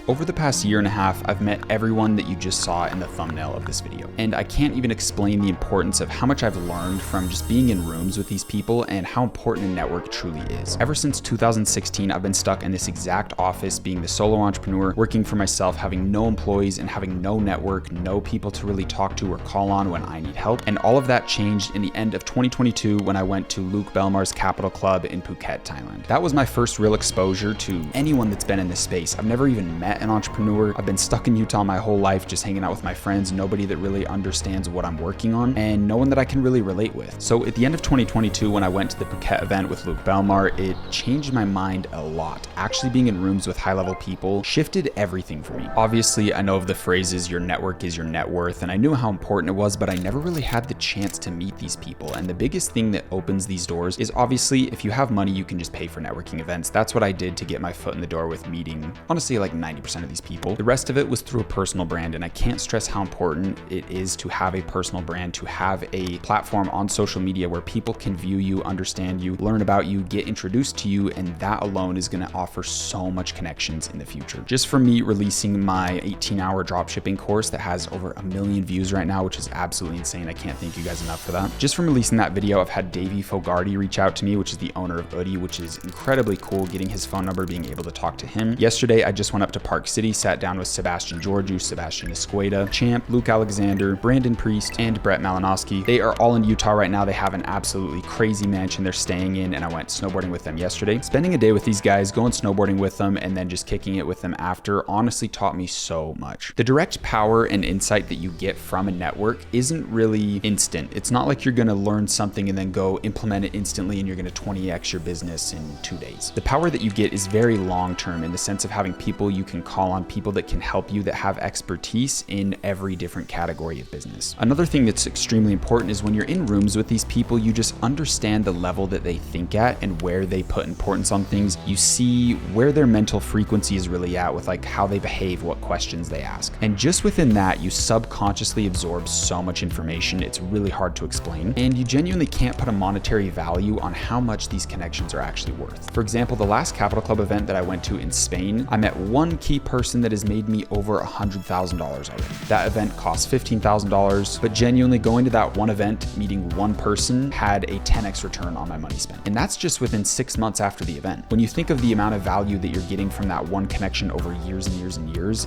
Over the past year and a half, I've met everyone that you just saw in the thumbnail of this video. And I can't even explain the importance of how much I've learned from just being in rooms with these people and how important a network truly is. Ever since 2016, I've been stuck in this exact office, being the solo entrepreneur, working for myself, having no employees and having no network, no people to really talk to or call on when I need help. And all of that changed in the end of 2022 when I went to Luke Belmar's Capital Club in Phuket, Thailand. That was my first real exposure to anyone that's been in this space. I've never even met an entrepreneur. I've been stuck in Utah my whole life, just hanging out with my friends, nobody that really understands what I'm working on, and no one that I can really relate with. So at the end of 2022, when I went to the Phuket event with Luke Belmar, it changed my mind a lot. Actually being in rooms with high-level people shifted everything for me. Obviously, I know of the phrases, your network is your net worth, and I knew how important it was, but I never really had the chance to meet these people. And the biggest thing that opens these doors is obviously, if you have money, you can just pay for networking events. That's what I did to get my foot in the door with meeting, honestly, like 90% of these people. The rest of it was through a personal brand, and I can't stress how important it is to have a personal brand, to have a platform on social media where people can view you, understand you, learn about you, get introduced to you, and that alone is going to offer so much connections in the future. Just for me releasing my 18-hour dropshipping course that has over 1 million views right now, which is absolutely insane. I can't thank you guys enough for that. Just from releasing that video, I've had Davey Fogarty reach out to me, which is the owner of Udi, which is incredibly cool, getting his phone number, being able to talk to him. Yesterday, I just went up to Park City, sat down with Sebastian Georgiou, Sebastian Escueda, Champ, Luke Alexander, Brandon Priest, and Brett Malinowski. They are all in Utah right now. They have an absolutely crazy mansion they're staying in, and I went snowboarding with them yesterday. Spending a day with these guys, going snowboarding with them, and then just kicking it with them after honestly taught me so much. The direct power and insight that you get from a network isn't really instant. It's not like you're gonna learn something and then go implement it instantly and you're gonna 20x your business in 2 days. The power that you get is very long-term in the sense of having people you can call on, people that can help you, that have expertise in every different category of business. Another thing that's extremely important is when you're in rooms with these people, you just understand the level that they think at and where they put importance on things. You see where their mental frequency is really at with like how they behave, what questions they ask. And just within that, you subconsciously absorb so much information, it's really hard to explain. And you genuinely can't put a monetary value on how much these connections are actually worth. For example, the last Capital Club event that I went to in Spain, I met one key person that has made me over $100,000 already. That event cost $15,000, but genuinely going to that one event, meeting one person had a 10x return on my money spent. And that's just within 6 months after the event. When you think of the amount of value that you're getting from that one connection over years and years and years,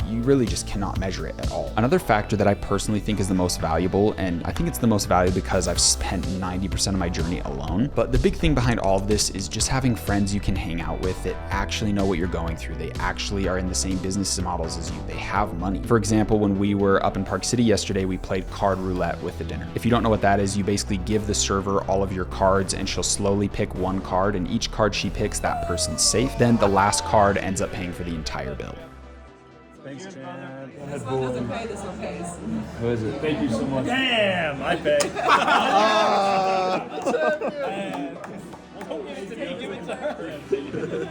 you really just cannot measure it at all. Another factor that I personally think is the most valuable, and I think it's the most valuable because I've spent 90% of my journey alone, but the big thing behind all of this is just having friends you can hang out with that actually know what you're going through. They actually are in the same business models as you. They have money. For example, when we were up in Park City yesterday, we played card roulette with the dinner. If you don't know what that is, you basically give the server all of your cards and she'll slowly pick one card, and each card she picks, that person's safe. Then the last card ends up paying for the entire bill. Thanks, Chad. This one doesn't pay, this one pays. Who is it? Thank you so much. Damn, I pay. Give it to her.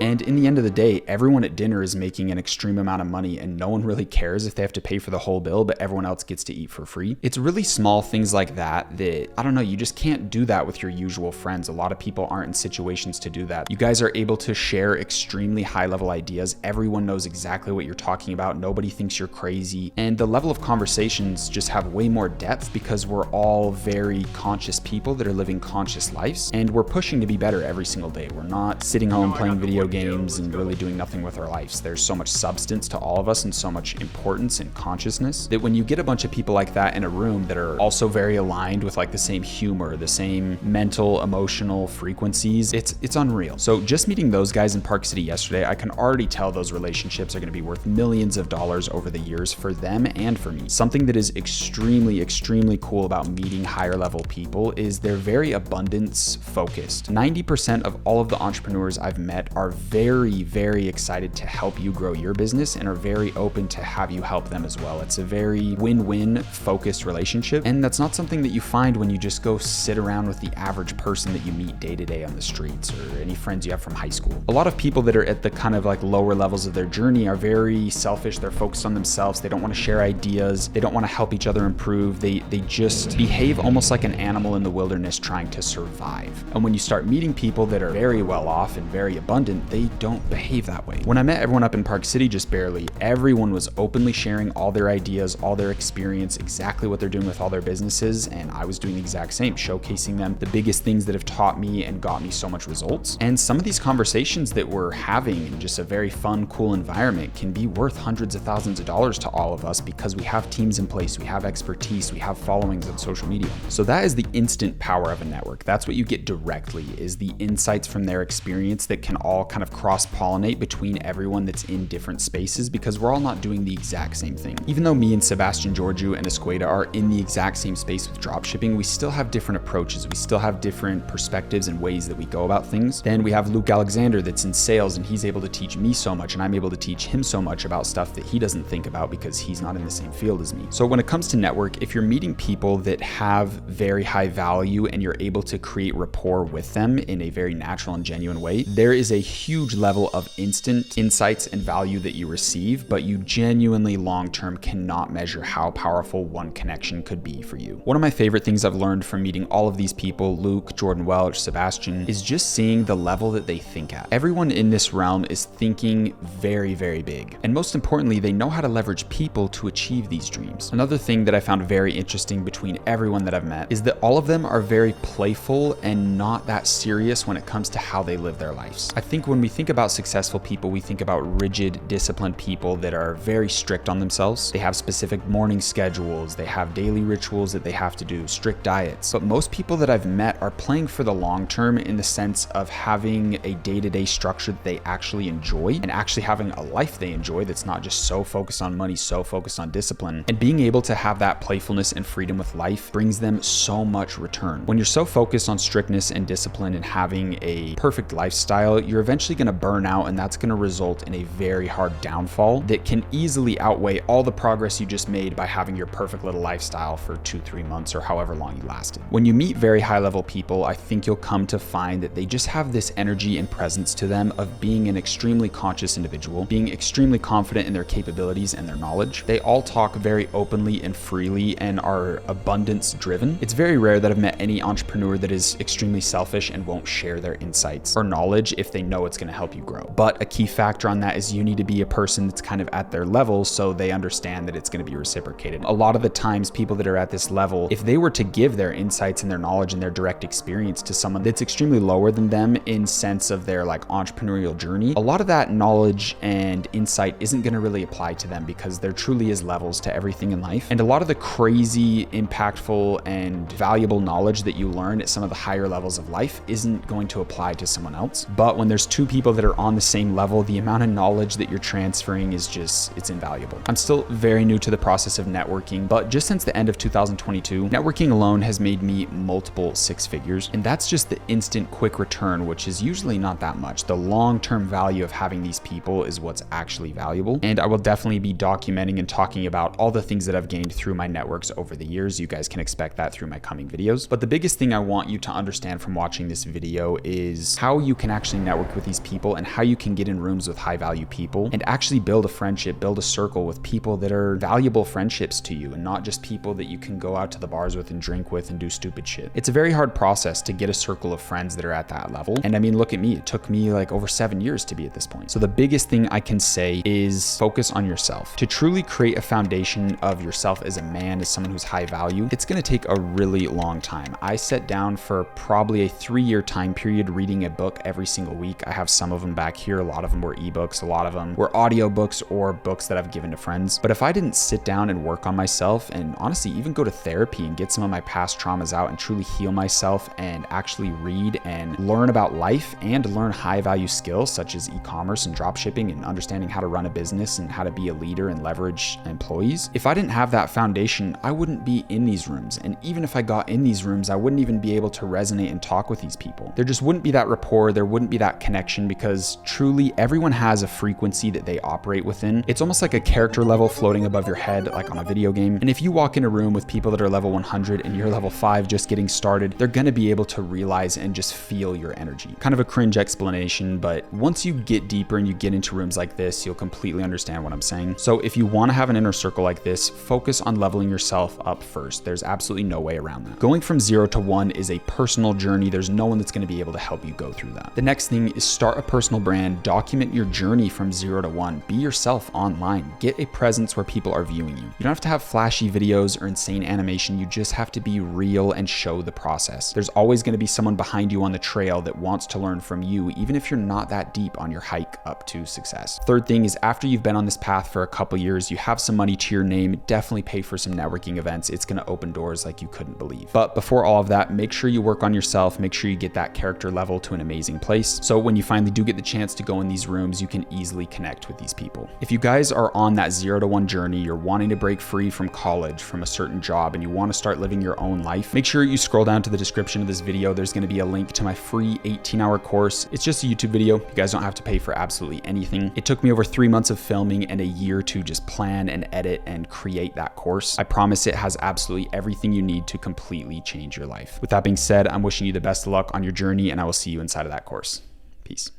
And in the end of the day, everyone at dinner is making an extreme amount of money and no one really cares if they have to pay for the whole bill, but everyone else gets to eat for free. It's really small things like that, I don't know, you just can't do that with your usual friends. A lot of people aren't in situations to do that. You guys are able to share extremely high level ideas. Everyone knows exactly what you're talking about. Nobody thinks you're crazy. And the level of conversations just have way more depth because we're all very conscious people that are living conscious lives, and we're pushing to be better every single day. We're not sitting home playing video games and really doing nothing with our lives. There's so much substance to all of us and so much importance and consciousness that when you get a bunch of people like that in a room that are also very aligned with like the same humor, the same mental, emotional frequencies, it's unreal. So just meeting those guys in Park City yesterday, I can already tell those relationships are going to be worth millions of dollars over the years for them and for me. Something that is extremely, extremely cool about meeting higher level people is they're very abundance focused. 90% of all of the entrepreneurs I've met are very, very excited to help you grow your business and are very open to have you help them as well. It's a very win-win focused relationship. And that's not something that you find when you just go sit around with the average person that you meet day to day on the streets or any friends you have from high school. A lot of people that are at the kind of like lower levels of their journey are very selfish. They're focused on themselves. They don't want to share ideas. They don't want to help each other improve. They just behave almost like an animal in the wilderness trying to survive. And when you start start meeting people that are very well off and very abundant, they don't behave that way. When I met everyone up in Park City just barely, everyone was openly sharing all their ideas, all their experience, exactly what they're doing with all their businesses, and I was doing the exact same, showcasing them the biggest things that have taught me and got me so much results. And some of these conversations that we're having in just a very fun, cool environment can be worth hundreds of thousands of dollars to all of us because we have teams in place, we have expertise, we have followings on social media. So that is the instant power of a network. That's what you get directly, is the insights from their experience that can all kind of cross-pollinate between everyone that's in different spaces, because we're all not doing the exact same thing. Even though me and Sebastian Georgiou and Esqueda are in the exact same space with dropshipping, we still have different approaches. We still have different perspectives and ways that we go about things. Then we have Luke Alexander that's in sales, and he's able to teach me so much, and I'm able to teach him so much about stuff that he doesn't think about because he's not in the same field as me. So when it comes to network, if you're meeting people that have very high value and you're able to create rapport with them in a very natural and genuine way, there is a huge level of instant insights and value that you receive, but you genuinely long-term cannot measure how powerful one connection could be for you. One of my favorite things I've learned from meeting all of these people, Luke, Jordan Welch, Sebastian, is just seeing the level that they think at. Everyone in this realm is thinking very, very big. And most importantly, they know how to leverage people to achieve these dreams. Another thing that I found very interesting between everyone that I've met is that all of them are very playful and not that serious when it comes to how they live their lives. I think when we think about successful people, we think about rigid, disciplined people that are very strict on themselves. They have specific morning schedules, they have daily rituals that they have to do, strict diets. But most people that I've met are playing for the long term in the sense of having a day-to-day structure that they actually enjoy and actually having a life they enjoy that's not just so focused on money, so focused on discipline. And being able to have that playfulness and freedom with life brings them so much return. When you're so focused on strictness and discipline and having a perfect lifestyle, you're eventually going to burn out, and that's going to result in a very hard downfall that can easily outweigh all the progress you just made by having your perfect little lifestyle for 2-3 months or however long you lasted. When you meet very high level people, I think you'll come to find that they just have this energy and presence to them of being an extremely conscious individual, being extremely confident in their capabilities and their knowledge. They all talk very openly and freely and are abundance driven. It's very rare that I've met any entrepreneur that is extremely selfish and won't share their insights or knowledge if they know it's going to help you grow. But a key factor on that is you need to be a person that's kind of at their level so they understand that it's going to be reciprocated. A lot of the times people that are at this level, if they were to give their insights and their knowledge and their direct experience to someone that's extremely lower than them in sense of their like entrepreneurial journey, a lot of that knowledge and insight isn't going to really apply to them because there truly is levels to everything in life. And a lot of the crazy, impactful, and valuable knowledge that you learn at some of the higher levels of life isn't going to apply to someone else. But when there's two people that are on the same level, the amount of knowledge that you're transferring is just, it's invaluable. I'm still very new to the process of networking, but just since the end of 2022, networking alone has made me multiple six figures. And that's just the instant quick return, which is usually not that much. The long-term value of having these people is what's actually valuable. And I will definitely be documenting and talking about all the things that I've gained through my networks over the years. You guys can expect that through my coming videos. But the biggest thing I want you to understand from watching this video is how you can actually network with these people and how you can get in rooms with high value people and actually build a friendship, build a circle with people that are valuable friendships to you and not just people that you can go out to the bars with and drink with and do stupid shit. It's a very hard process to get a circle of friends that are at that level. And I mean, look at me, it took me like over 7 years to be at this point. So the biggest thing I can say is focus on yourself. To truly create a foundation of yourself as a man, as someone who's high value, it's going to take a really long time. I sat down for probably a 3-year time period reading a book every single week. I have some of them back here. A lot of them were ebooks. A lot of them were audiobooks or books that I've given to friends. But if I didn't sit down and work on myself and honestly even go to therapy and get some of my past traumas out and truly heal myself and actually read and learn about life and learn high value skills such as e-commerce and dropshipping and understanding how to run a business and how to be a leader and leverage employees, if I didn't have that foundation, I wouldn't be in these rooms. And even if I got in these rooms, I wouldn't even be able to resonate and talk with these people. There just wouldn't be that rapport. There wouldn't be that connection because truly everyone has a frequency that they operate within. It's almost like a character level floating above your head, like on a video game. And if you walk in a room with people that are level 100 and you're level 5 just getting started, they're going to be able to realize and just feel your energy. Kind of a cringe explanation, but once you get deeper and you get into rooms like this, you'll completely understand what I'm saying. So if you want to have an inner circle like this, focus on leveling yourself up first. There's absolutely no way around that. Going from 0 to 1 is a personal journey. There's there's no one that's going to be able to help you go through that. The next thing is start a personal brand, document your journey from 0 to 1, be yourself online, get a presence where people are viewing you. You don't have to have flashy videos or insane animation, you just have to be real and show the process. There's always going to be someone behind you on the trail that wants to learn from you, even if you're not that deep on your hike up to success. Third thing is after you've been on this path for a couple years, you have some money to your name, definitely pay for some networking events. It's going to open doors like you couldn't believe. But before all of that, make sure you work on yourself, make sure you get that character level to an amazing place. So when you finally do get the chance to go in these rooms, you can easily connect with these people. If you guys are on that 0 to 1 journey, you're wanting to break free from college, from a certain job, and you want to start living your own life, make sure you scroll down to the description of this video. There's going to be a link to my free 18-hour course. It's just a YouTube video. You guys don't have to pay for absolutely anything. It took me over 3 months of filming and a year to just plan and edit and create that course. I promise it has absolutely everything you need to completely change your life. With that being said, I'm wishing you the best of luck on your journey, and I will see you inside of that course. Peace.